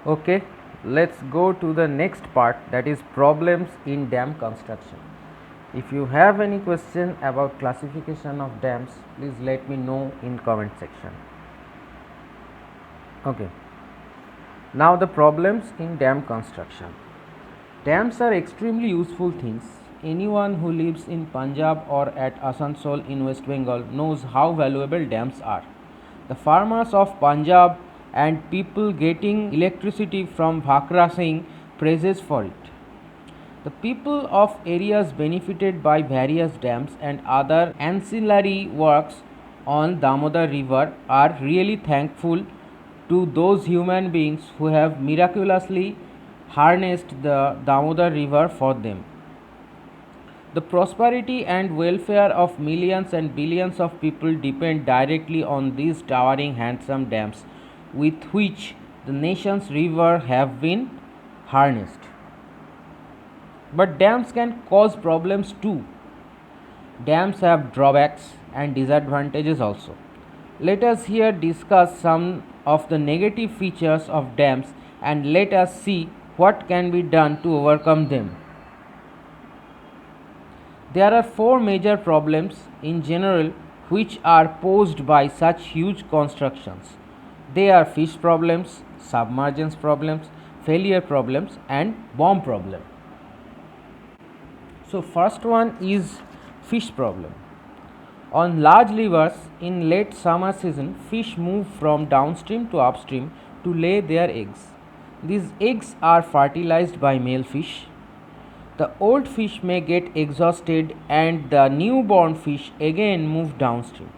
Okay, let's go to the next part, that is problems in dam construction. If you have any question about classification of dams, please let me know in comment section. Okay, now the problems in dam construction. Dams are extremely useful things. Anyone who lives in Punjab or at Asansol in West Bengal knows how valuable dams are. The farmers of Punjab and people getting electricity from Bhakra Singh praises for it. The people of areas benefited by various dams and other ancillary works on Damodar River are really thankful to those human beings who have miraculously harnessed the Damodar River for them. The prosperity and welfare of millions and billions of people depend directly on these towering, handsome dams with which the nation's rivers have been harnessed. But dams can cause problems too. Dams have drawbacks and disadvantages also. Let us here discuss some of the negative features of dams and let us see what can be done to overcome them. There are four major problems in general which are posed by such huge constructions. They are fish problems, submergence problems, failure problems and bomb problem. So first one is fish problem. On large rivers in late summer season, fish move from downstream to upstream to lay their eggs. These eggs are fertilized by male fish. The old fish may get exhausted and the newborn fish again move downstream.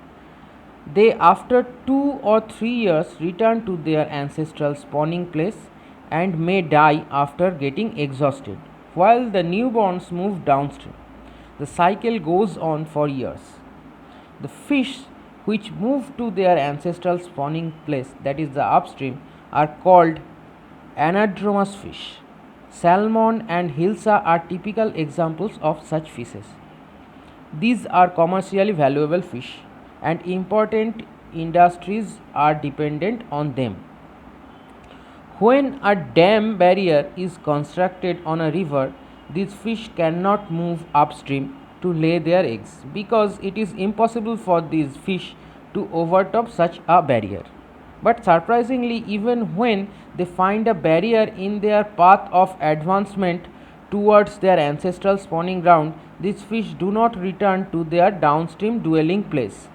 They after 2 or 3 years return to their ancestral spawning place and may die after getting exhausted, while the newborns move downstream. The cycle goes on for years. The fish which move to their ancestral spawning place, that is the upstream, are called anadromous fish. Salmon and hilsa are typical examples of such fishes. These are commercially valuable fish and important industries are dependent on them. When a dam barrier is constructed on a river, these fish cannot move upstream to lay their eggs because it is impossible for these fish to overtop such a barrier. But surprisingly, even when they find a barrier in their path of advancement towards their ancestral spawning ground, these fish do not return to their downstream dwelling place,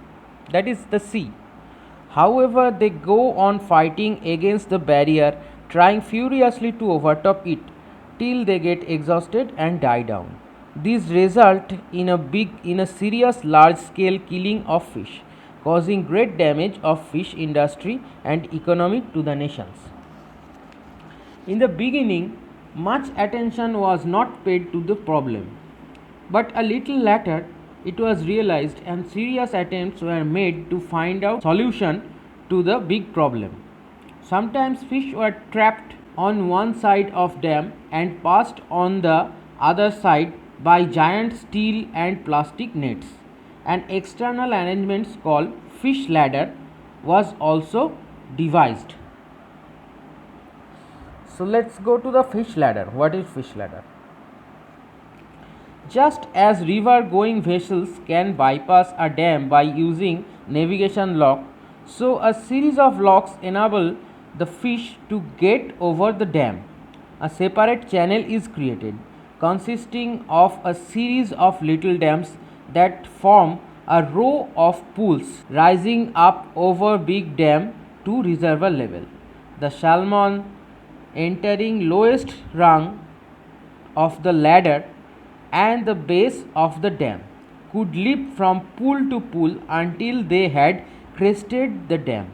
that is the sea. However, they go on fighting against the barrier, trying furiously to overtop it till they get exhausted and die down. These result in a serious large scale killing of fish, causing great damage of fish industry and economy to the nations. In the beginning, much attention was not paid to the problem, but a little later it was realized and serious attempts were made to find out solution to the big problem. Sometimes fish were trapped on one side of dam and passed on the other side by giant steel and plastic nets. An external arrangement called fish ladder was also devised. So let's go to the fish ladder. What is fish ladder? Just as river going vessels can bypass a dam by using navigation lock, so a series of locks enable the fish to get over the dam. A separate channel is created consisting of a series of little dams that form a row of pools rising up over big dam to reservoir level. The salmon entering lowest rung of the ladder and the base of the dam could leap from pool to pool until they had crested the dam.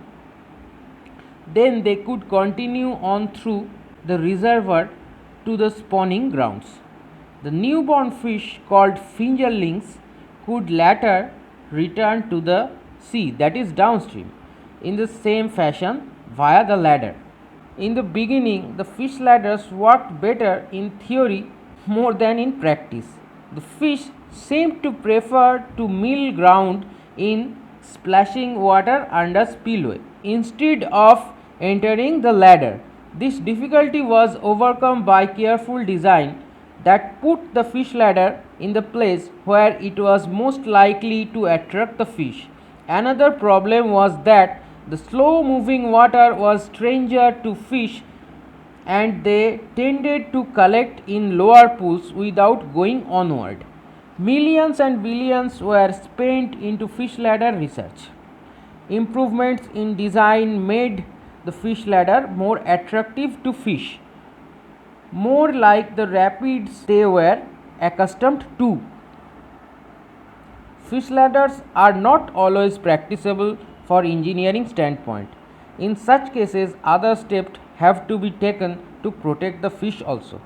Then they could continue on through the reservoir to the spawning grounds. The newborn fish called fingerlings could later return to the sea, that is downstream, in the same fashion via the ladder. In the beginning, the fish ladders worked better in theory more than in practice. The fish seemed to prefer to mill ground in splashing water under spillway instead of entering the ladder. This difficulty was overcome by careful design that put the fish ladder in the place where it was most likely to attract the fish. Another problem was that the slow moving water was stranger to fish and they tended to collect in lower pools without going onward. Millions and billions were spent into fish ladder research. Improvements in design made the fish ladder more attractive to fish, more like the rapids they were accustomed to. Fish ladders are not always practicable for engineering standpoint. In such cases, other steps have to be taken to protect the fish also.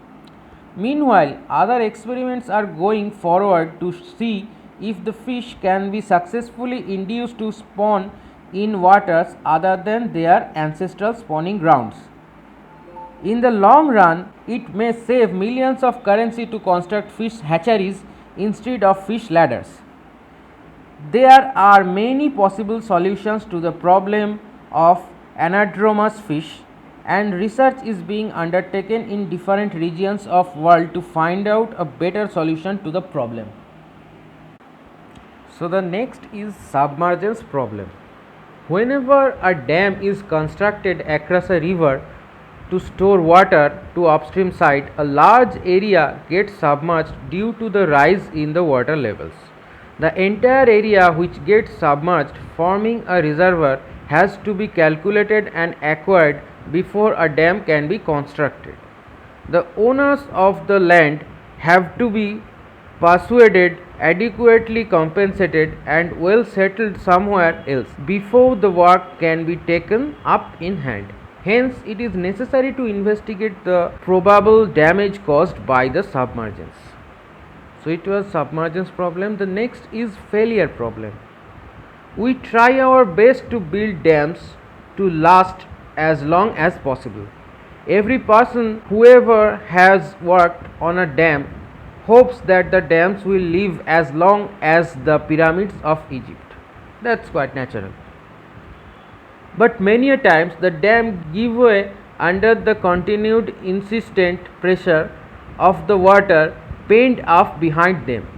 Meanwhile, other experiments are going forward to see if the fish can be successfully induced to spawn in waters other than their ancestral spawning grounds. In the long run, it may save millions of currency to construct fish hatcheries instead of fish ladders. There are many possible solutions to the problem of anadromous fish, and research is being undertaken in different regions of world to find out a better solution to the problem. So the next is submergence problem. Whenever a dam is constructed across a river to store water to upstream side, a large area gets submerged due to the rise in the water levels. The entire area which gets submerged, forming a reservoir, has to be calculated and acquired before a dam can be constructed. The owners of the land have to be persuaded, adequately compensated, and well settled somewhere else before the work can be taken up in hand. Hence, it is necessary to investigate the probable damage caused by the submergence. So, it was submergence problem. The next is failure problem. We try our best to build dams to last as long as possible. Every person, whoever has worked on a dam, hopes that the dams will live as long as the pyramids of Egypt. That's quite natural. But many a times the dam give way under the continued insistent pressure of the water penned up behind them.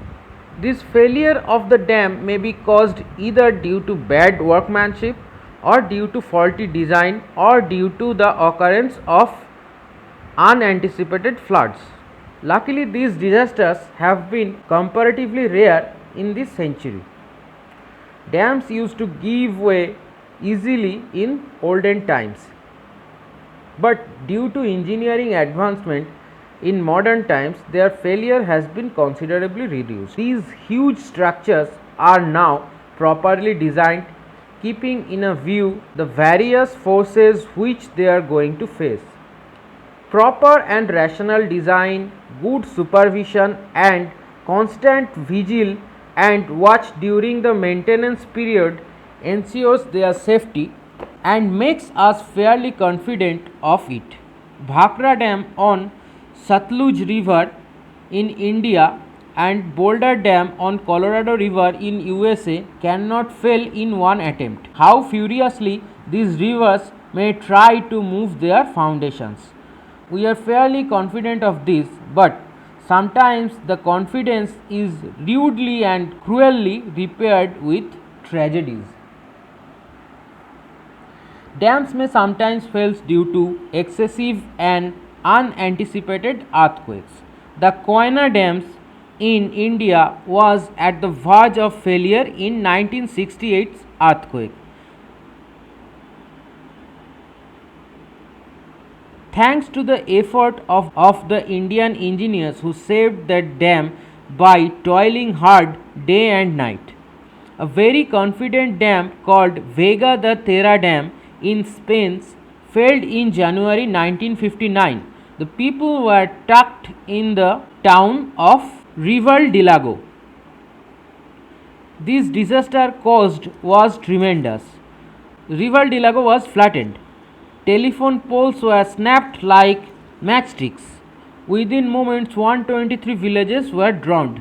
This failure of the dam may be caused either due to bad workmanship or due to faulty design or due to the occurrence of unanticipated floods. Luckily, these disasters have been comparatively rare in this century. Dams used to give way easily in olden times, but due to engineering advancement in modern times, their failure has been considerably reduced. These huge structures are now properly designed, keeping in a view the various forces which they are going to face. Proper and rational design, good supervision, and constant vigil and watch during the maintenance period ensures their safety and makes us fairly confident of it. Bhakra Dam on Satluj River in India and Boulder Dam on Colorado River in USA cannot fail in one attempt. How furiously these rivers may try to move their foundations. We are fairly confident of this, but sometimes the confidence is rudely and cruelly repaired with tragedies. Dams may sometimes fail due to excessive and unanticipated earthquakes. The Koyna dams in India was at the verge of failure in 1968 earthquake. Thanks to the effort of the Indian engineers who saved the dam by toiling hard day and night. A very confident dam called Vega de Terra Dam in Spain failed in January 1959. The people were tucked in the town of Rival de Lago. This disaster caused was tremendous. Rival de Lago was flattened. Telephone poles were snapped like matchsticks. Within moments, 123 villages were drowned.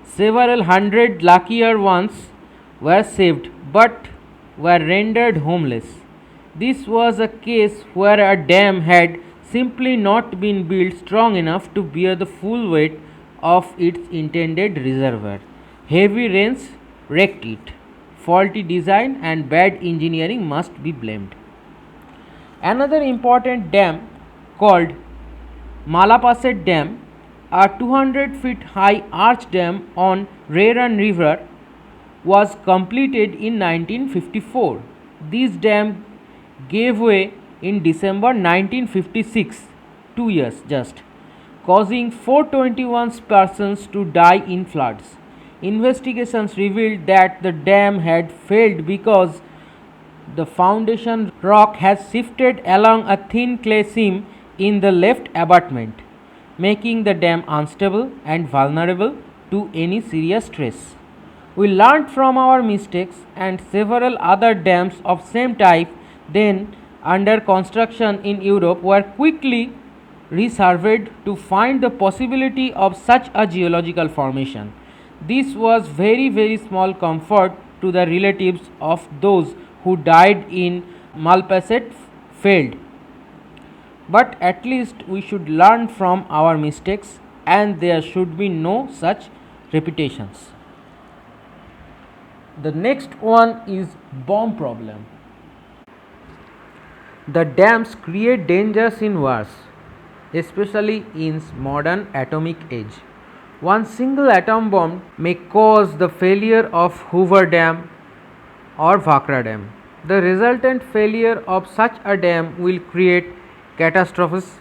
Several hundred luckier ones were saved but were rendered homeless. This was a case where a dam had simply not been built strong enough to bear the full weight of its intended reservoir. Heavy rains wrecked it. Faulty design and bad engineering must be blamed. Another important dam called Malapasset Dam, a 200 feet high arch dam on Rairan River, was completed in 1954. This dam gave way in December 1956, 2 years just, causing 421 persons to die in floods. Investigations revealed that the dam had failed because the foundation rock has shifted along a thin clay seam in the left abutment, making the dam unstable and vulnerable to any serious stress. We learned from our mistakes, and several other dams of same type then under construction in Europe were quickly resurveyed to find the possibility of such a geological formation. This was very small comfort to the relatives of those who died in Malpasset failed. But at least we should learn from our mistakes, and there should be no such repetitions. The next one is bomb problem. The dams create dangers in wars, especially in modern atomic age. One single atom bomb may cause the failure of Hoover Dam or Vakra Dam. The resultant failure of such a dam will create catastrophes,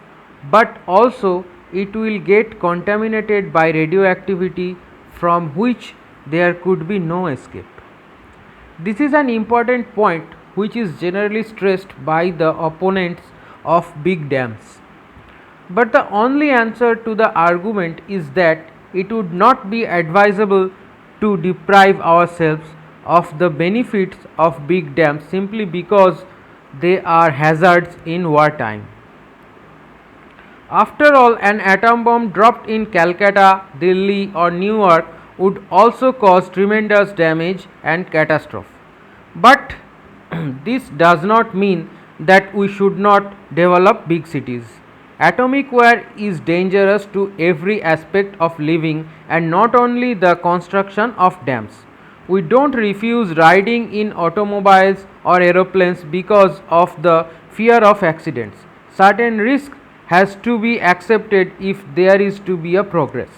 but also it will get contaminated by radioactivity from which there could be no escape. This is an important point which is generally stressed by the opponents of big dams. But the only answer to the argument is that it would not be advisable to deprive ourselves of the benefits of big dams simply because they are hazards in wartime. After all, an atom bomb dropped in Calcutta, Delhi or New York would also cause tremendous damage and catastrophe. But this does not mean that we should not develop big cities. Atomic war is dangerous to every aspect of living and not only the construction of dams. We don't refuse riding in automobiles or aeroplanes because of the fear of accidents. Certain risk has to be accepted if there is to be a progress.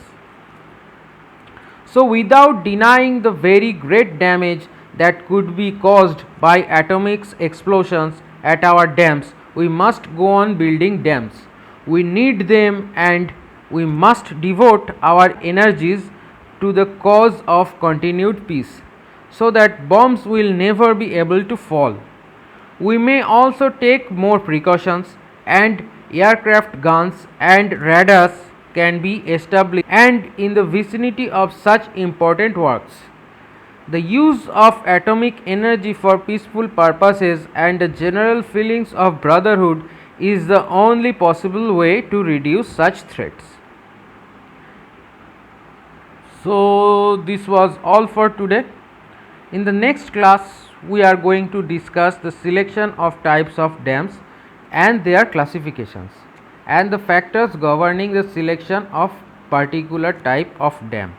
So without denying the very great damage that could be caused by atomic explosions at our dams, we must go on building dams. We need them, and we must devote our energies to the cause of continued peace, so that bombs will never be able to fall. We may also take more precautions, and aircraft guns and radars can be established and in the vicinity of such important works. The use of atomic energy for peaceful purposes and the general feelings of brotherhood is the only possible way to reduce such threats. So this was all for today. In the next class, we are going to discuss the selection of types of dams and their classifications and the factors governing the selection of particular type of dam.